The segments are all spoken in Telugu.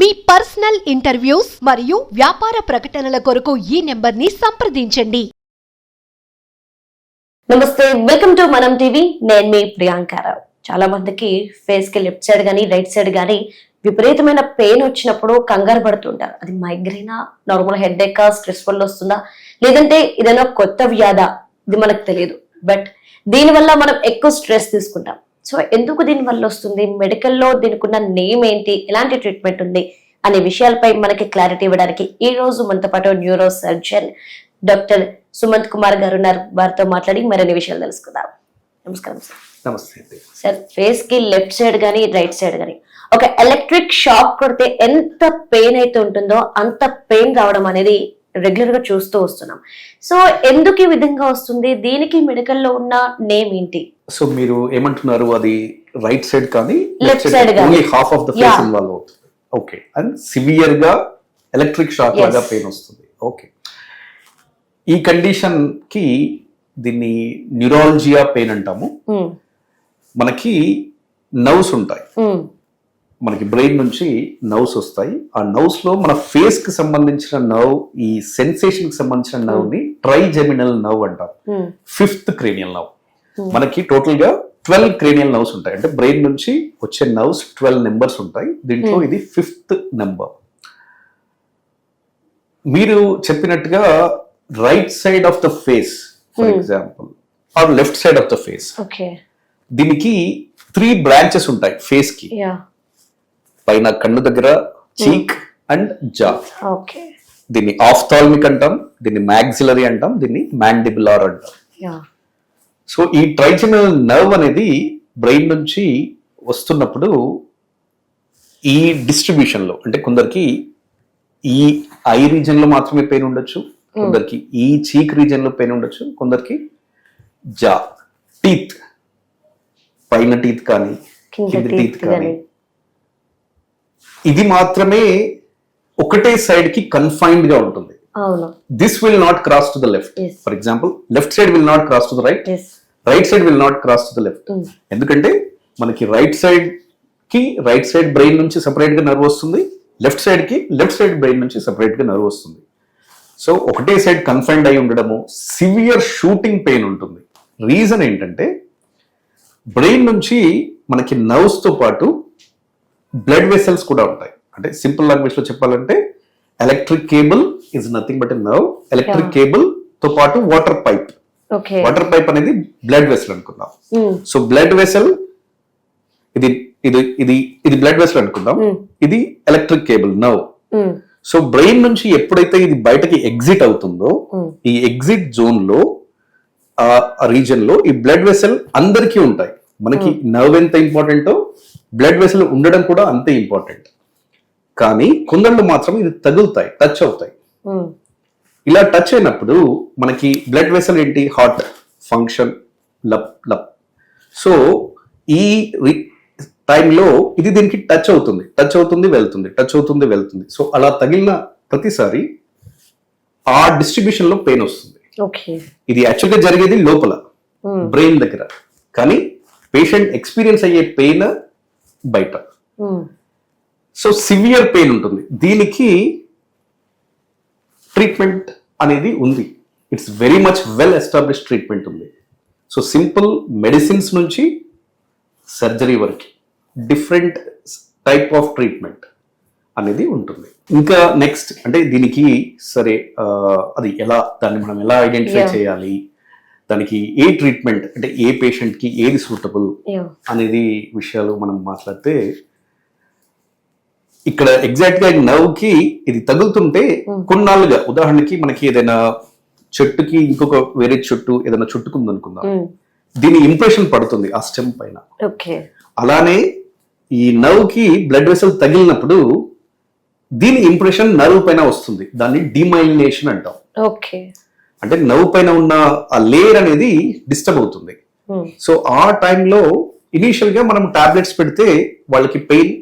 మీ పర్సనల్ ఇంటర్వ్యూస్ మరియు వ్యాపార ప్రకటనల కొరకు ఈ నెంబర్ని సంప్రదించండి. నమస్తే, వెల్కమ్ టు మనం టీవీ. నేను మీ ప్రియాంకారావు. చాలా మందికి ఫేస్ కి లెఫ్ట్ సైడ్ గానీ రైట్ సైడ్ గానీ విపరీతమైన పెయిన్ వచ్చినప్పుడు కంగారు పడుతుంటారు. అది మైగ్రేనా, నార్మల్ హెడ్ ఏకా, స్ట్రెస్ వల్ల వస్తుందా, లేదంటే ఏదైనా కొత్త వ్యాధా, ఇది మనకు తెలియదు. బట్ దీనివల్ల మనం ఎక్కువ స్ట్రెస్ తీసుకుంటాం. సో ఎందుకు దీని వల్ల వస్తుంది, మెడికల్లో దీనికి ఉన్న నేమ్ ఏంటి, ఎలాంటి ట్రీట్మెంట్ ఉంది అనే విషయాలపై మనకి క్లారిటీ ఇవ్వడానికి ఈ రోజు మనతో పాటు neuro surgeon doctor Sumanth Kumar గారు ఉన్నారు. వారితో మాట్లాడి మరిన్ని విషయాలు తెలుసుకుందాం. నమస్కారం సార్. నమస్తే సార్, ఫేస్ కి లెఫ్ట్ సైడ్ గానీ రైట్ సైడ్ గానీ ఒక ఎలక్ట్రిక్ షాక్ కొడితే ఎంత పెయిన్ అయితే ఉంటుందో అంత పెయిన్ రావడం అనేది రెగ్యులర్ గా చూస్తూ వస్తున్నాం. సో ఎందుకు ఈ విధంగా వస్తుంది, దీనికి మెడికల్ లో ఉన్న నేమ్ ఏంటి? సో మీరు ఏమంటున్నారు, అది రైట్ సైడ్ కానీ left side only half of the face involve అవుతుంది. ఓకే, అండ్ సివియర్ గా ఎలక్ట్రిక్ షాక్ లాగా పెయిన్ వస్తుంది. ఓకే, ఈ కండిషన్ కి దీన్ని న్యూరాలజియా పెయిన్ అంటాము. మనకి నర్వ్స్ ఉంటాయి, మనకి బ్రెయిన్ నుంచి నర్వ్స్ వస్తాయి. ఆ నర్వ్స్ లో మన ఫేస్ కి సంబంధించిన నర్వ్, ఈ సెన్సేషన్ కి సంబంధించిన నర్వ్ ని ట్రైజెమినల్ నర్వ్ అంటారు. 5th cranial nerve. మనకి టోటల్ గా 12 క్రేనియల్ నర్వ్స్ ఉంటాయి. అంటే బ్రెయిన్ నుంచి వచ్చే నర్వ్స్ 12 నెంబర్స్ ఉంటాయి. దీంట్లో ఇది 5th నెంబర్. మీరు చెప్పినట్టుగా right side of the face for example, or left side of the face, దీనికి 3 బ్రాంచెస్ ఉంటాయి ఫేస్ కి. పైన కన్ను దగ్గర చీక్ అండ్ జా. దీన్ని ఆఫ్థాల్మిక్ అంటాం, దీన్ని మ్యాగ్జిలరీ అంటాం, దీన్ని మ్యాండిబులార్ అంటాం. సో ఈ ట్రైజెమినల్ నర్వ్ అనేది బ్రెయిన్ నుంచి వస్తున్నప్పుడు ఈ డిస్ట్రిబ్యూషన్ లో, అంటే కొందరికి ఈ ఐ రీజన్ లో మాత్రమే పెయిన్ ఉండొచ్చు, కొందరికి ఈ చీక్ రీజన్ లో పెయిన్ ఉండొచ్చు, కొందరికి జా, టీత్, పైన టీత్ కానీ కింద టీత్ కానీ, ఇది మాత్రమే ఒకటే సైడ్ కి కన్ఫైన్డ్ గా ఉంటుంది. This will not cross to the left. For example, left side will not cross to the right, right side will not cross to the left. ఎందుకంటే మనకి రైట్ సైడ్ బ్రెయిన్ నుంచి సెపరేట్ గా నర్వ్ వస్తుంది, లెఫ్ట్ సైడ్ కి లెఫ్ట్ సైడ్ బ్రెయిన్ నుంచి సెపరేట్ గా నర్వ్ వస్తుంది. సో ఒకటే సైడ్ కన్ఫైన్డ్ అయి ఉండడము, సివియర్ షూటింగ్ పెయిన్ ఉంటుంది. రీజన్ ఏంటంటే బ్రెయిన్ నుంచి మనకి నర్వ్స్ తో పాటు బ్లడ్ వెసల్స్ కూడా ఉంటాయి. అంటే సింపుల్ లాంగ్వేజ్ లో చెప్పాలంటే electric cable is nothing but a nerve. Electric cable తో పాటు వాటర్ పైప్. వాటర్ పైప్ అనేది బ్లడ్ వెసల్ అనుకుందాం. సో బ్లడ్ వెసల్ ఇది ఇది ఇది ఇది బ్లడ్ వెసల్ అనుకుందాం, ఇది electric cable nerve. So brain నుంచి ఎప్పుడైతే ఇది బయటకి ఎగ్జిట్ అవుతుందో, ఈ ఎగ్జిట్ జోన్ లో ఆ రీజన్ లో ఈ బ్లడ్ వెసల్ అందరికీ ఉంటాయి. మనకి నర్వ్ ఎంత ఇంపార్టెంటో బ్లడ్ వెసల్ ఉండడం కూడా అంతే ఇంపార్టెంట్. కానీ కొందళ్ళు మాత్రం ఇది తగులుతాయి, టచ్ అవుతాయి. ఇలా టచ్ అయినప్పుడు మనకి బ్లడ్ వెసల్ ఏంటి, heart function Lav Lav. So ఈ టైంలో ఇది దీనికి టచ్ అవుతుంది వెళ్తుంది. సో అలా తగిలిన ప్రతిసారి ఆ డిస్ట్రిబ్యూషన్ లో పెయిన్ వస్తుంది. ఇది యాక్చువల్గా జరిగేది లోపల బ్రెయిన్ దగ్గర, కానీ పేషెంట్ ఎక్స్పీరియన్స్ అయ్యే పెయిన్ బయట. సో సివియర్ పెయిన్ ఉంటుంది. దీనికి ట్రీట్మెంట్ అనేది ఉంది. It's very much well established treatment ఉంది. సో సింపుల్ మెడిసిన్స్ నుంచి సర్జరీ వరకు డిఫరెంట్ టైప్ ఆఫ్ ట్రీట్మెంట్ అనేది ఉంటుంది. ఇంకా నెక్స్ట్ అంటే దీనికి సరే అది దాన్ని మనం ఎలా ఐడెంటిఫై చేయాలి, దానికి ఏ ట్రీట్మెంట్ అంటే ఏ పేషెంట్ కి ఏది సూటబుల్ అనేది విషయాలు మనం మాట్లాడితే, ఇక్కడ ఎగ్జాక్ట్ గా నర్వ్ కి ఇది తగులుతుంటే కొన్నాళ్ళుగా, ఉదాహరణకి మనకి ఏదైనా చెట్టుకి ఇంకొక వేరే చెట్టు ఏదైనా చుట్టుకుంది అనుకుందాం, దీని ఇంప్రెషన్ పడుతుంది ఆ స్టెమ్ పైన. అలానే ఈ నర్వ్ కి బ్లడ్ వెసల్ తగిలినప్పుడు దీని ఇంప్రెషన్ నర్వ్ పైన వస్తుంది. దాన్ని డిమైలినేషన్ అంటాం. అంటే నర్వ్ పైన ఉన్న ఆ లేయర్ అనేది డిస్టర్బ్ అవుతుంది. సో ఆ టైంలో ఇనీషియల్ గా మనం టాబ్లెట్స్ పెడితే వాళ్ళకి పెయిన్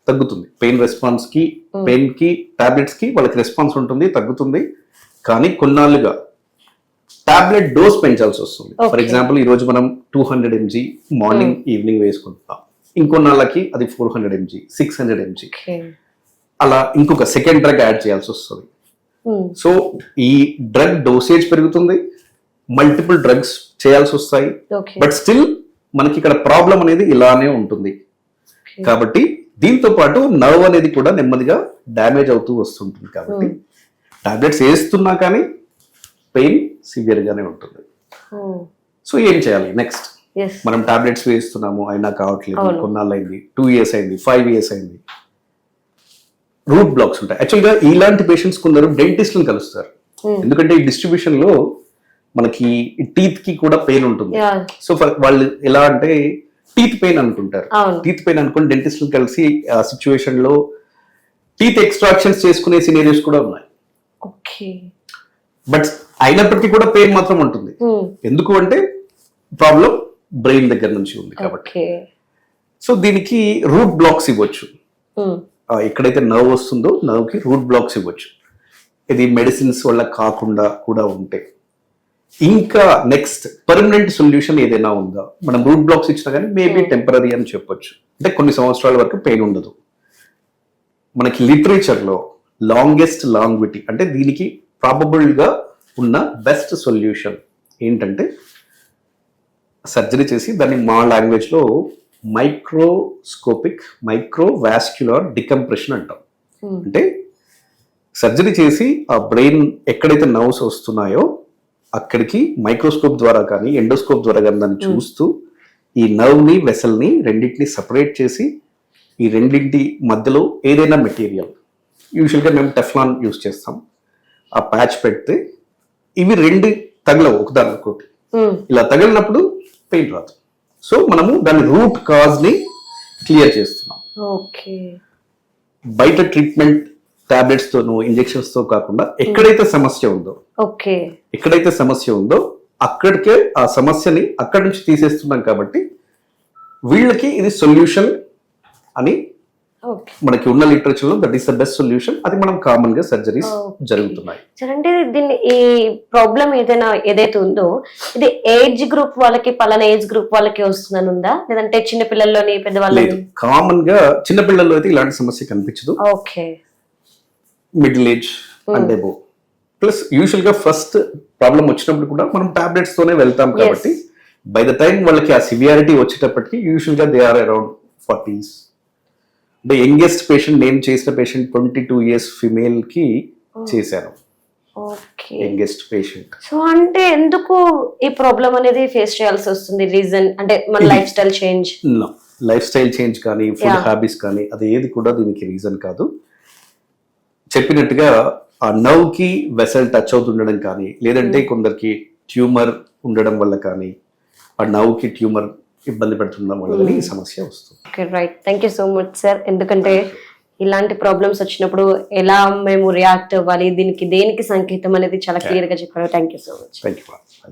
తగ్గుతుంది. పెయిన్ రెస్పాన్స్ కి, పెయిన్ కి టాబ్లెట్స్ కి వాళ్ళకి రెస్పాన్స్ ఉంటుంది, తగ్గుతుంది. కానీ కొన్నాళ్ళుగా టాబ్లెట్ డోస్ పెంచాల్సి వస్తుంది. ఫర్ ఎగ్జాంపుల్ ఈ రోజు మనం 200 mg మార్నింగ్ ఈవినింగ్ వేసుకుంటాం, ఇంకొన్నాళ్ళకి అది 400 mg 600 mg. అలా ఇంకొక సెకండ్ డ్రగ్ యాడ్ చేయాల్సి వస్తుంది. సో ఈ డ్రగ్ డోసేజ్ పెరుగుతుంది, మల్టిపుల్ డ్రగ్స్ చేయాల్సి వస్తాయి, బట్ స్టిల్ మనకి ఇక్కడ ప్రాబ్లం అనేది ఇలానే ఉంటుంది. కాబట్టి దీంతో పాటు నర్వ్ అనేది కూడా నెమ్మదిగా డ్యామేజ్ అవుతూ వస్తుంటుంది. కాబట్టి టాబ్లెట్స్ వేస్తున్నా కానీ పెయిన్ సివియర్ గానే ఉంటుంది. సో ఏం చేయాలి నెక్స్ట్? మనం టాబ్లెట్స్ వేస్తున్నాము అయినా కావట్లేదు, కొన్నాళ్ళు అయింది, 2 years అయింది, 5 years అయింది, రూట్ బ్లాక్స్ ఉంటాయి. యాక్చువల్గా ఇలాంటి పేషెంట్స్ కొందరు డెంటిస్ట్లను కలుస్తారు. ఎందుకంటే ఈ డిస్ట్రిబ్యూషన్ లో మనకి టీత్ కి కూడా పెయిన్ ఉంటుంది. సో వాళ్ళు ఎలా అంటే టీత్ పెయిన్ అనుకుంటారు. టీత్ పెయిన్ అనుకుని డెంటిస్ట్లను కలిసి ఆ సిచ్యువేషన్ లో టీత్ ఎక్స్ట్రాక్షన్స్ చేసుకునే సినేరియోస్ కూడా ఉన్నాయి. బట్ అయినప్పటికీ కూడా పెయిన్ మాత్రం ఉంటుంది. ఎందుకు అంటే ప్రాబ్లం బ్రెయిన్ దగ్గర నుంచి ఉంది కాబట్టి. సో దీనికి రూట్ బ్లాక్స్ ఇవ్వచ్చు. ఎక్కడైతే నర్వ్ వస్తుందో నర్వ్ కి రూట్ బ్లాక్స్ ఇవ్వచ్చు. ఇది మెడిసిన్స్ వల్ల కాకుండా కూడా ఉంటే ఇంకా నెక్స్ట్ పర్మనెంట్ సొల్యూషన్ ఏదైనా ఉందా? మనం రూట్ బ్లాక్స్ ఇచ్చినా కానీ మేబీ టెంపరీ అని చెప్పొచ్చు. అంటే కొన్ని సంవత్సరాల వరకు పెయిన్ ఉండదు. మనకి లిటరేచర్ లో లాంగెస్ట్ లాంగ్విటీ అంటే దీనికి ప్రాబబుల్ గా ఉన్న బెస్ట్ సొల్యూషన్ ఏంటంటే సర్జరీ చేసి దాన్ని మా లాంగ్వేజ్ లో మైక్రోవాస్క్యులర్ డికంప్రెషన్ అంటాం. అంటే సర్జరీ చేసి ఆ బ్రెయిన్ ఎక్కడైతే నర్వ్స్ వస్తున్నాయో అక్కడికి మైక్రోస్కోప్ ద్వారా కానీ ఎండోస్కోప్ ద్వారా కానీ దాన్ని చూస్తూ ఈ నర్వ్ ని వెసల్ ని రెండింటిని సపరేట్ చేసి ఈ రెండింటి మధ్యలో ఏదైనా మెటీరియల్, యూజువల్గా మేము టెఫ్లాన్ యూజ్ చేస్తాం, ఆ ప్యాచ్ పెడితే ఇవి రెండు తగలవు ఒకదానికొకటి. ఇలా తగిలినప్పుడు పెయిన్ రాదు. సో మనము దాని రూట్ కాజ్ ని క్లియర్ చేస్తున్నాం. బయట ట్రీట్మెంట్ టాబ్లెట్స్ తోనో ఇంజెక్షన్స్ తో కాకుండా ఎక్కడైతే సమస్య ఉందో అక్కడికే ఆ సమస్యని అక్కడి నుంచి తీసేస్తున్నాం. కాబట్టి వీళ్ళకి ఇది సొల్యూషన్ అని మనకి ఉన్న లిటరేచర్ లో that is the best solution. అది మనం కామన్ గా సర్జరీస్ జరుగుతున్నాయి. అంటే దీన్ని ఈ ప్రాబ్లం ఏదైతే ఉందో ఇది ఏజ్ గ్రూప్ వాళ్ళకి పలానా ఏజ్ గ్రూప్ వాళ్ళకి వస్తుందని ఉందా, లేదంటే చిన్న పిల్లల్లోని పెద్దవాళ్ళని? కామన్ గా చిన్న పిల్లల్లో అయితే ఇలాంటి సమస్య కనిపించదు. Middle age and above. Plus usual గా ఫస్ట్ ప్రాబ్లం వచ్చినప్పుడు కూడా మనం టాబ్లెట్స్ తోనే వెళ్తాం. కాబట్టి బై ద టైం వాళ్ళకి ఆ సివియారిటీ వచ్చేటప్పటికి యూజువల్ గా దే ఆర్ అరౌండ్ 40s. అంటే యంగెస్ట్ పేషెంట్ నేను చేసిన పేషెంట్ 22 years ఫిమేల్ కి చేశాను. Youngest patient. సో అంటే ఎందుకు ఈ ప్రాబ్లం అనేది ఫేస్ చేయాల్సి వస్తుంది? రీజన్ అంటే మన లైఫ్ స్టైల్ చేంజ్ కానీ ఫుడ్ హ్యాబిట్స్ కానీ అది ఏది కూడా దీనికి రీజన్ కాదు. చెప్పినట్టుగా ఆ నర్వ్ కి వెసల్ టచ్ అవుతుండడం కానీ, లేదంటే కొందరికి ట్యూమర్ ఉండడం వల్ల కానీ, ఆ నర్వ్ కి ట్యూమర్ ఇబ్బంది పెడుతుండడం వల్ల ఈ సమస్య వస్తుంది. Right, thank you so much sir. ఎందుకంటే ఇలాంటి ప్రాబ్లమ్స్ వచ్చినప్పుడు ఎలా మేము రియాక్ట్ అవ్వాలి, దీనికి దేనికి సంకేతం అనేది చాలా క్లియర్ గా చెప్పారు. Thank you so much. Thank you.